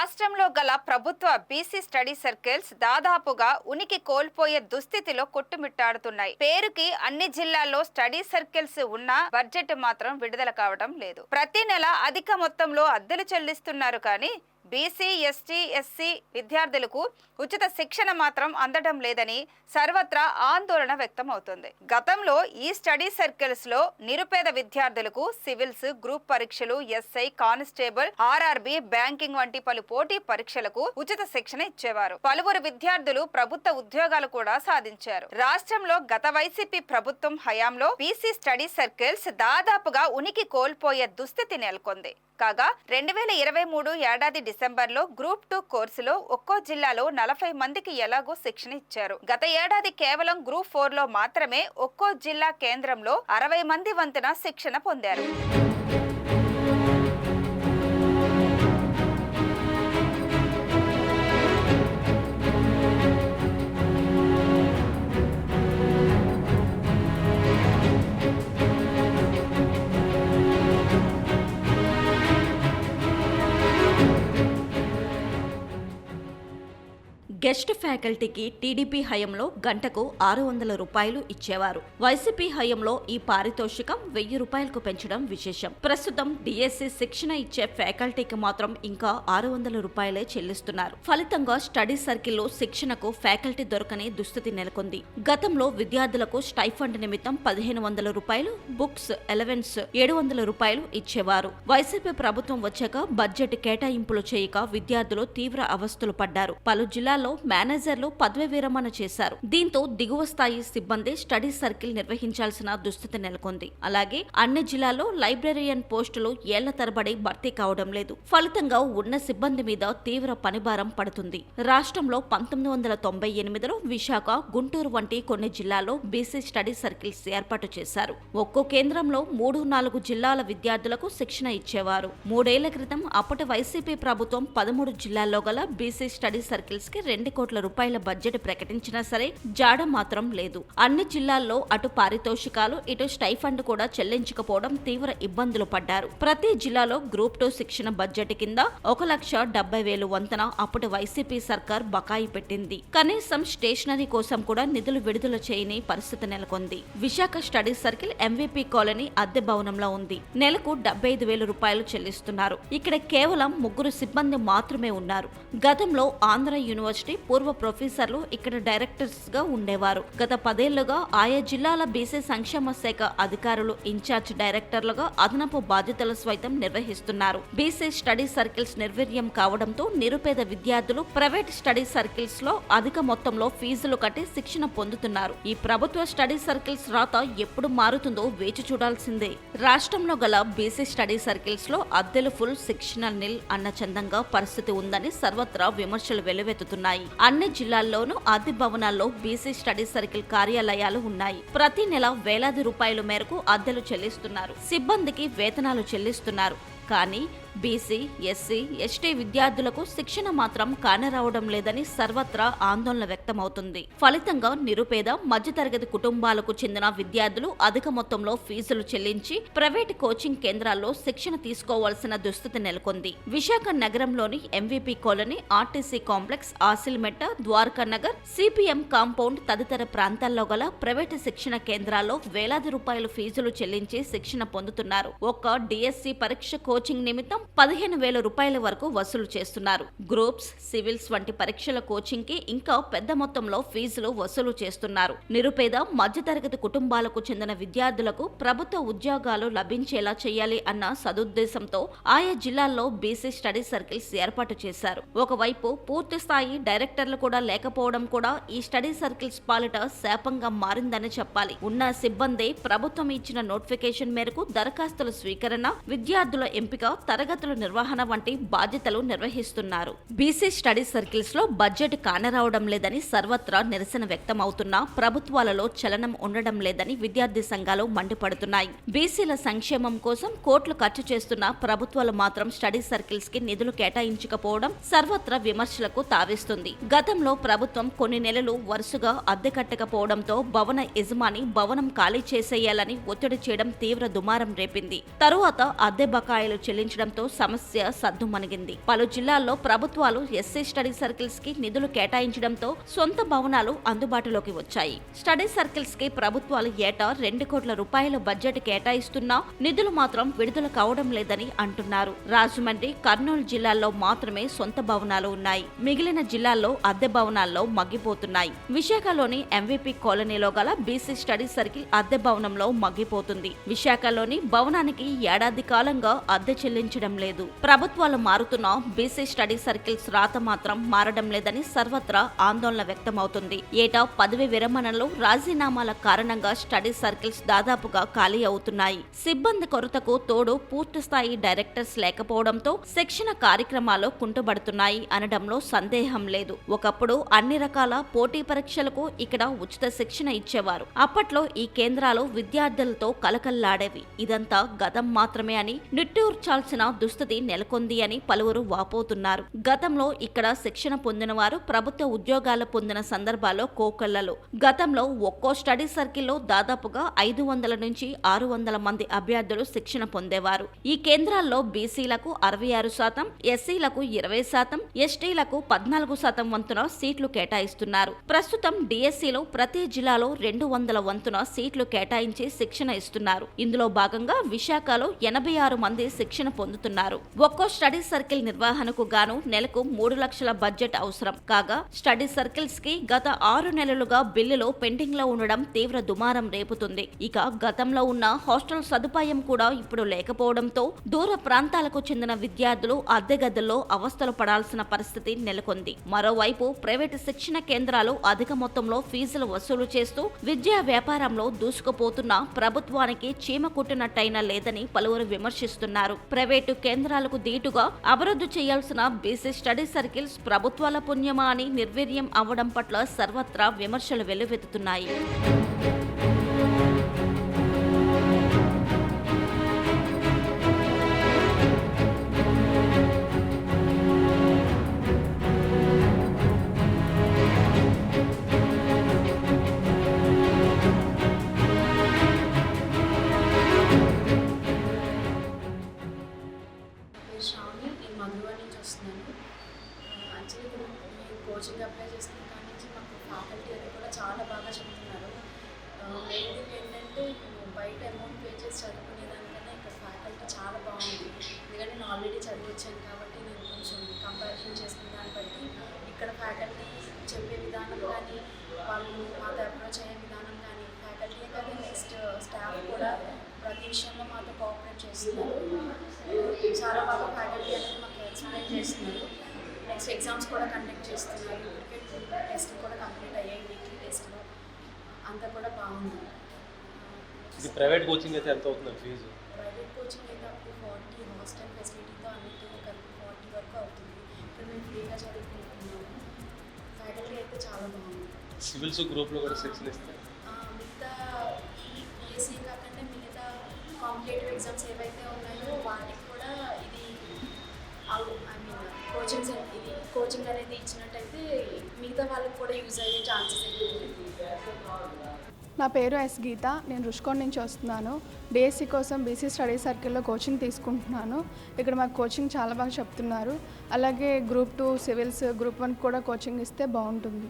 రాష్ట్రంలో గల ప్రభుత్వ బీసీ స్టడీ సర్కిల్స్ దాదాపుగా ఉనికి కోల్పోయే దుస్థితిలో కొట్టుమిట్టాడుతున్నాయి. పేరుకి అన్ని జిల్లాల్లో స్టడీ సర్కిల్స్ ఉన్న బడ్జెట్ మాత్రం విడుదల కావడం లేదు. ప్రతి నెల అధిక మొత్తంలో అద్దెలు చెల్లిస్తున్నారు కానీ బీసీ, ఎస్టీ, ఎస్సీ విద్యార్థులకు ఉచిత శిక్షణ మాత్రం అందడం లేదని సర్వత్రా ఆందోళన వ్యక్తమవుతుంది. గతంలో ఈ స్టడీ సర్కిల్స్ లో నిరుపేద విద్యార్థులకు సివిల్స్, గ్రూప్ పరీక్షలు, ఎస్ఐ, కానిస్టేబుల్, ఆర్ఆర్బీ, బ్యాంకింగ్ వంటి పలు పోటీ పరీక్షలకు ఉచిత శిక్షణ ఇచ్చేవారు. పలువురు విద్యార్థులు ప్రభుత్వ ఉద్యోగాలు కూడా సాధించారు. రాష్ట్రంలో గత వైసీపీ ప్రభుత్వం హయాంలో బీసీ స్టడీ సర్కిల్స్ దాదాపుగా ఉనికి కోల్పోయే దుస్థితి నెలకొంది. కాగా 2023 ఏడాది డిసెంబర్లో గ్రూప్ 2 కోర్సులో ఒక్కో జిల్లాలో 40 మందికి ఎలాగో శిక్షణ ఇచ్చారు. గత ఏడాది కేవలం గ్రూప్ 4లో మాత్రమే ఒక్కో జిల్లా కేంద్రంలో 60 మంది వంతున శిక్షణ పొందారు. గెస్ట్ ఫ్యాకల్టీకి టీడీపీ హయంలో గంటకు 600 రూపాయలు ఇచ్చేవారు. వైసీపీ హయంలో ఈ పారితోషికం 1000 రూపాయలకు పెంచడం విశేషం. ప్రస్తుతం డిఎస్సి శిక్షణ ఇచ్చే ఫ్యాకల్టీకి మాత్రం ఇంకా 600 రూపాయలే చెల్లిస్తున్నారు. ఫలితంగా స్టడీ సర్కిల్లో శిక్షణకు ఫ్యాకల్టీ దొరకని దుస్థితి నెలకొంది. గతంలో విద్యార్థులకు స్టైఫండ్ నిమిత్తం 1500 రూపాయలు, బుక్స్, అలవెన్స్ 700 రూపాయలు ఇచ్చేవారు. వైసీపీ ప్రభుత్వం వచ్చాక బడ్జెట్ కేటాయింపులు చేయక విద్యార్థులు తీవ్ర అవస్థలు పడ్డారు. పలు జిల్లాల్లో మేనేజర్లు పదవి విరమణ చేశారు. దీంతో దిగువ స్థాయి సిబ్బంది స్టడీ సర్కిల్ నిర్వహించాల్సిన దుస్థితి నెలకొంది. అలాగే అన్ని జిల్లాల్లో లైబ్రరీయన్ పోస్టులు ఏళ్ల తరబడి భర్తీ కావడం లేదు. ఫలితంగా ఉన్న సిబ్బంది మీద తీవ్ర పనిభారం పడుతుంది. రాష్ట్రంలో 1998లో విశాఖ, గుంటూరు వంటి కొన్ని జిల్లాల్లో బీసీ స్టడీ సర్కిల్స్ ఏర్పాటు చేశారు. ఒక్కో కేంద్రంలో 3-4 జిల్లాల విద్యార్థులకు శిక్షణ ఇచ్చేవారు. 3 ఏళ్ల క్రితం అప్పటి వైసీపీ ప్రభుత్వం 13 జిల్లాల్లో గల బీసీ స్టడీ సర్కిల్స్ కి 2 కోట్ల రూపాయల బడ్జెట్ ప్రకటించినా సరే జాడ మాత్రం లేదు. అన్ని జిల్లాల్లో అటు పారితోషికాలు, ఇటు స్టైఫండ్ కూడా చెల్లించకపోవడం తీవ్ర ఇబ్బందులు పడ్డారు. ప్రతి జిల్లాలో గ్రూప్ 2 శిక్షణ బడ్జెట్ కింద 1,70,000 వంతన అప్పటి వైసీపీ సర్కార్ బకాయి పెట్టింది. కనీసం స్టేషనరీ కోసం కూడా నిధులు విడుదల చేయని పరిస్థితి నెలకొంది. Visakha study circle MVP colony అద్దె భవనంలో ఉంది. నెలకు 75,000 రూపాయలు చెల్లిస్తున్నారు. ఇక్కడ కేవలం 3 సిబ్బంది మాత్రమే ఉన్నారు. గతంలో ఆంధ్ర యూనివర్సిటీ పూర్వ ప్రొఫెసర్లు ఇక్కడ డైరెక్టర్స్ గా ఉండేవారు. గత 10 ఏళ్లుగా ఆయా జిల్లాల బీసీ సంక్షేమ శాఖ అధికారులు ఇన్ఛార్జ్ డైరెక్టర్లుగా అదనపు బాధ్యతలు సైతం నిర్వహిస్తున్నారు. బీసీ స్టడీ సర్కిల్స్ నిర్వీర్యం కావడంతో నిరుపేద విద్యార్థులు ప్రైవేట్ స్టడీ సర్కిల్స్ లో అధిక మొత్తంలో ఫీజులు కట్టి శిక్షణ పొందుతున్నారు. ఈ ప్రభుత్వ స్టడీ సర్కిల్స్ రాత ఎప్పుడు మారుతుందో వేచి చూడాల్సిందే. రాష్ట్రంలో గల బీసీ స్టడీ సర్కిల్స్ లో అద్దెలు ఫుల్, శిక్షణ నిల్ అన్న చందంగా పరిస్థితి ఉందని సర్వత్రా విమర్శలు వెల్లువెత్తుతున్నాయి. అన్ని జిల్లాల్లోనూ అద్దె భవనాల్లో బీసీ స్టడీ సర్కిల్ కార్యాలయాలు ఉన్నాయి. ప్రతి నెల వేలాది రూపాయల మేరకు అద్దెలు చెల్లిస్తున్నారు. సిబ్బందికి వేతనాలు చెల్లిస్తున్నారు. కానీ బీసీ, ఎస్సీ, ఎస్టీ విద్యార్థులకు శిక్షణ మాత్రం కానరావడం లేదని సర్వత్రా ఆందోళన వ్యక్తమవుతుంది. ఫలితంగా నిరుపేద, మధ్యతరగతి కుటుంబాలకు చెందిన విద్యార్థులు అధిక మొత్తంలో ఫీజులు చెల్లించి ప్రైవేట్ కోచింగ్ కేంద్రాల్లో శిక్షణ తీసుకోవాల్సిన దుస్థితి నెలకొంది. విశాఖ నగరంలోని MVP colony, RTC complex, Asilmetta, Dwaraka Nagar, CPM compound తదితర ప్రాంతాల్లో గల ప్రైవేటు శిక్షణ కేంద్రాల్లో వేలాది రూపాయలు ఫీజులు చెల్లించి శిక్షణ పొందుతున్నారు. ఒక్క డిఎస్సి పరీక్ష కోచింగ్ నిమిత్తం 15,000 రూపాయల వరకు వసూలు చేస్తున్నారు. గ్రూప్స్, సివిల్స్ వంటి పరీక్షల కోచింగ్ కి ఇంకా పెద్ద మొత్తంలో ఫీజులు వసూలు చేస్తున్నారు. నిరుపేద, మధ్యతరగతి కుటుంబాలకు చెందిన విద్యార్థులకు ప్రభుత్వ ఉద్యోగాలు లభించేలా చేయాలి అన్న సదుద్దేశంతో ఆయా జిల్లాల్లో బీసీ స్టడీ సర్కిల్స్ ఏర్పాటు చేశారు. ఒకవైపు పూర్తి స్థాయి డైరెక్టర్లు కూడా లేకపోవడం కూడా ఈ స్టడీ సర్కిల్స్ పాలిట శాపంగా మారిందని చెప్పాలి. ఉన్న సిబ్బంది ప్రభుత్వం ఇచ్చిన నోటిఫికేషన్ మేరకు దరఖాస్తుల స్వీకరణ, విద్యార్థుల ఎంపిక, తరగతుల నిర్వహణ వంటి బాధ్యతలు నిర్వహిస్తున్నారు. బీసీ స్టడీ సర్కిల్స్ లో బడ్జెట్ కానరావడం లేదని సర్వత్రా నిరసన వ్యక్తమవుతున్నా ప్రభుత్వాలలో చలనం ఉండడం లేదని విద్యార్థి సంఘాలు మండిపడుతున్నాయి. బీసీల సంక్షేమం కోసం కోట్లు ఖర్చు చేస్తున్న ప్రభుత్వాలు మాత్రం స్టడీ సర్కిల్స్ కి నిధులు కేటాయించకపోవడం సర్వత్రా విమర్శలకు తావిస్తుంది. గతంలో ప్రభుత్వం కొన్ని నెలలు వరుసగా అద్దె కట్టకపోవడంతో భవన యజమాని భవనం ఖాళీ చేసేయాలని ఒత్తిడి చేయడం తీవ్ర దుమారం రేపింది. తరువాత అద్దె బకాయిలు చెల్లించడంతో రావడంతో సమస్య సద్దుమణిగింది. పలు జిల్లాల్లో ప్రభుత్వాలు ఎస్సీ స్టడీ సర్కిల్స్ కి నిధులు కేటాయించడంతో సొంత భవనాలు అందుబాటులోకి వచ్చాయి. స్టడీ సర్కిల్స్ కి ప్రభుత్వాలు ఏటా 2 కోట్ల రూపాయల బడ్జెట్ కేటాయిస్తున్నా నిధులు మాత్రం విడుదల కావడం లేదని అంటున్నారు. రాజమండ్రి, కర్నూలు జిల్లాల్లో మాత్రమే సొంత భవనాలు ఉన్నాయి. మిగిలిన జిల్లాల్లో అద్దె భవనాల్లో మగ్గిపోతున్నాయి. విశాఖలోని ఎంవీపీ కాలనీలో గల బీసీ స్టడీ సర్కిల్ అద్దె భవనంలో మగ్గిపోతుంది. విశాఖలోని భవనానికి ఏడాది కాలంగా అద్దె చెల్లించడం లేదు. ప్రభుత్వాలు మారుతున్నా బీసీ స్టడీ సర్కిల్స్ రాత మాత్రం మారడం లేదని సర్వత్రా ఆందోళన వ్యక్తమవుతుంది. ఏటా పదవి విరమణలు, రాజీనామాల కారణంగా స్టడీ సర్కిల్స్ దాదాపుగా ఖాళీ అవుతున్నాయి. సిబ్బంది కొరతకు తోడు పూర్తిస్థాయి డైరెక్టర్స్ లేకపోవడంతో శిక్షణ కార్యక్రమాలు కుంటుబడుతున్నాయి అనడంలో సందేహం లేదు. ఒకప్పుడు అన్ని రకాల పోటీ పరీక్షలకు ఇక్కడ ఉచిత శిక్షణ ఇచ్చేవారు. అప్పట్లో ఈ కేంద్రాలు విద్యార్థులతో కలకల్లాడేవి. ఇదంతా గతం మాత్రమే అని నిట్టూర్చాల్సిన దుస్థితి నెలకొంది అని పలువురు వాపోతున్నారు. గతంలో ఇక్కడ శిక్షణ పొందిన వారు ప్రభుత్వ ఉద్యోగాలు పొందిన సందర్భాల్లో కోకొల్లలు. గతంలో ఒక్కో స్టడీ సర్కిల్లో దాదాపుగా 500 నుంచి 600 మంది అభ్యర్థులు శిక్షణ పొందేవారు. ఈ కేంద్రాల్లో బీసీలకు 66%, ఎస్సీలకు 20%, ఎస్టీలకు 14% వంతున సీట్లు కేటాయిస్తున్నారు. ప్రస్తుతం డిఎస్సీలో ప్రతి జిల్లాలో 200 వంతున సీట్లు కేటాయించి శిక్షణ ఇస్తున్నారు. ఇందులో భాగంగా విశాఖలో 86 మంది శిక్షణ పొందుతున్నారు. ఒక్కో స్టడీ సర్కిల్ నిర్వహణకు గాను నెలకు 3 లక్షల బడ్జెట్ అవసరం కాగా స్టడీ సర్కిల్స్ కి గత 6 నెలలుగా బిల్లులో పెండింగ్ లో ఉండడం తీవ్ర దుమారం రేపుతుంది. ఇక గతంలో ఉన్న హాస్టల్ సదుపాయం కూడా ఇప్పుడు లేకపోవడంతో దూర ప్రాంతాలకు చెందిన విద్యార్థులు అద్దె గదుల్లో అవస్థలు పడాల్సిన పరిస్థితి నెలకొంది. మరోవైపు ప్రైవేటు శిక్షణ కేంద్రాలు అధిక మొత్తంలో ఫీజులు వసూలు చేస్తూ విద్యా వ్యాపారంలో దూసుకుపోతున్న ప్రభుత్వానికి చీమ కుట్టినట్టయినా లేదని పలువురు విమర్శిస్తున్నారు. ప్రైవేటు కేంద్రాలకు దీటుగా అభివృద్ధి చేయాల్సిన బీసీ స్టడీ సర్కిల్స్ ప్రభుత్వాల పుణ్యమా అని నిర్వీర్యం అవ్వడం పట్ల సర్వత్రా విమర్శలు వెల్లువెత్తుతున్నాయి. కోచింగ్ అప్లై చేసిన కాడి నుంచి మాకు ఫ్యాకల్టీ అది కూడా చాలా బాగా చెప్తున్నారు. మెయిన్ ఏంటంటే బయట అమౌంట్ పే చేసి చదువుకునేదానికన్నా ఇక్కడ ఫ్యాకల్టీ చాలా బాగుంది. ఎందుకంటే నేను ఆల్రెడీ చదివొచ్చాను కాబట్టి నేను కొంచెం కంపారిజన్ చేసుకున్న దాన్ని బట్టి ఇక్కడ ఫ్యాకల్టీ చెప్పే విధానం కానీ, వాళ్ళు మాతో అప్రోచ్ అయ్యే విధానం కానీ, ఫ్యాకల్టీ కానీ నెక్స్ట్ స్టాఫ్ కూడా ప్రతి విషయంలో మాతో కోఆపరేట్ చేస్తున్నారు. చాలా బాగా ఫ్యాకల్టీ అనేది మాకు ఎక్స్ప్లెయిన్ చేస్తున్నారు. నెక్స్ట్ ఎగ్జామ్స్ కూడా కండక్ట్ చేస్తున్నారు. క్రికెట్ టెస్ట్ కూడా కంప్లీట్ అయ్యాయి. వీక్లీ టెస్ట్లో అంతా కూడా బాగుంది. ఇది ప్రైవేట్ కోచింగ్ అయితే ఎంత అవుతుంది ఫీజు? ప్రైవేట్ కోచింగ్ అయితే అప్ టు 40, హాస్టల్ ఫెసిలిటీతో అన్నిటితో కలిపి 40 వరకు అవుతుంది. ఇక్కడ మేము ఫ్రీగా చదువుకుంటున్నాము. ఫ్యాకల్టీ అయితే చాలా బాగుంది. సివిల్స్ గ్రూప్లో కూడా శిక్షణ ఇస్తారు. మిగతా ఈ పిఎస్సీ కాకుండా మిగతా కాంపిటేటివ్ ఎగ్జామ్స్ ఏవైతే ఉన్నాయో వాటికి కూడా ఇది కోచింగ్ అనేది ఇచ్చినట్టయితే మిగతా వాళ్ళకి కూడా యూజ్ అయ్యే ఛాన్సెస్ ఎక్కువ. నా పేరు ఎస్ గీత. నేను రుషికొండ నుంచి వస్తున్నాను. డిఎస్సి కోసం బీసీ స్టడీ సర్కిల్లో కోచింగ్ తీసుకుంటున్నాను. ఇక్కడ మాకు కోచింగ్ చాలా బాగా చెప్తున్నారు. అలాగే గ్రూప్ 2 సివిల్స్, గ్రూప్ 1 కూడా కోచింగ్ ఇస్తే బాగుంటుంది.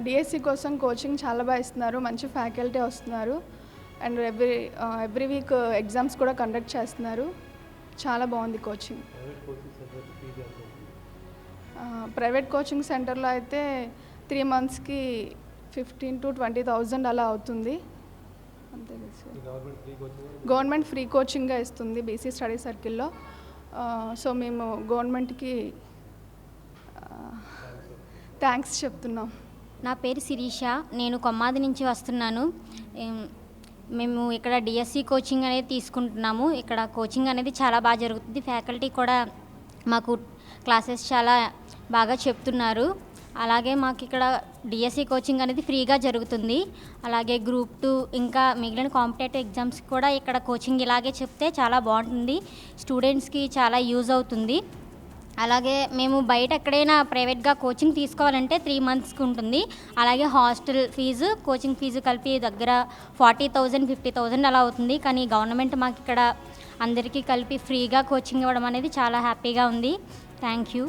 డిఎస్సి కోసం కోచింగ్ చాలా బాగా ఇస్తున్నారు. మంచి ఫ్యాకల్టీ వస్తున్నారు. అండ్ ఎవ్రీ వీక్ ఎగ్జామ్స్ కూడా కండక్ట్ చేస్తున్నారు. చాలా బాగుంది కోచింగ్. ప్రైవేట్ కోచింగ్ సెంటర్లో అయితే 3 మంత్స్కి 15,000 to 20,000 అలా అవుతుంది. అంతే కదా. గవర్నమెంట్ ఫ్రీ కోచింగ్గా ఇస్తుంది బీసీ స్టడీ సర్కిల్లో. సో మేము గవర్నమెంట్కి థ్యాంక్స్ చెప్తున్నాం. నా పేరు శిరీష. నేను కొమ్మాది నుంచి వస్తున్నాను. మేము ఇక్కడ డిఎస్సి కోచింగ్ అనేది తీసుకుంటున్నాము. ఇక్కడ కోచింగ్ అనేది చాలా బాగా జరుగుతుంది. ఫ్యాకల్టీ కూడా మాకు క్లాసెస్ చాలా బాగా చెప్తున్నారు. అలాగే మాకు ఇక్కడ డిఎస్సి కోచింగ్ అనేది ఫ్రీగా జరుగుతుంది. అలాగే గ్రూప్ 2 ఇంకా మిగిలిన కాంపిటేటివ్ ఎగ్జామ్స్ కూడా ఇక్కడ కోచింగ్ ఇలాగే చెప్తే చాలా బాగుంటుంది. స్టూడెంట్స్కి చాలా యూజ్ అవుతుంది. అలాగే మేము బయట ఎక్కడైనా ప్రైవేట్గా కోచింగ్ తీసుకోవాలంటే 3 మంత్స్కి ఉంటుంది. అలాగే హాస్టల్ ఫీజు, కోచింగ్ ఫీజు కలిపి దగ్గర 40,000 50,000 అలా అవుతుంది. కానీ గవర్నమెంట్ మాకు ఇక్కడ అందరికీ కలిపి ఫ్రీగా కోచింగ్ ఇవ్వడం అనేది చాలా హ్యాపీగా ఉంది. Thank you.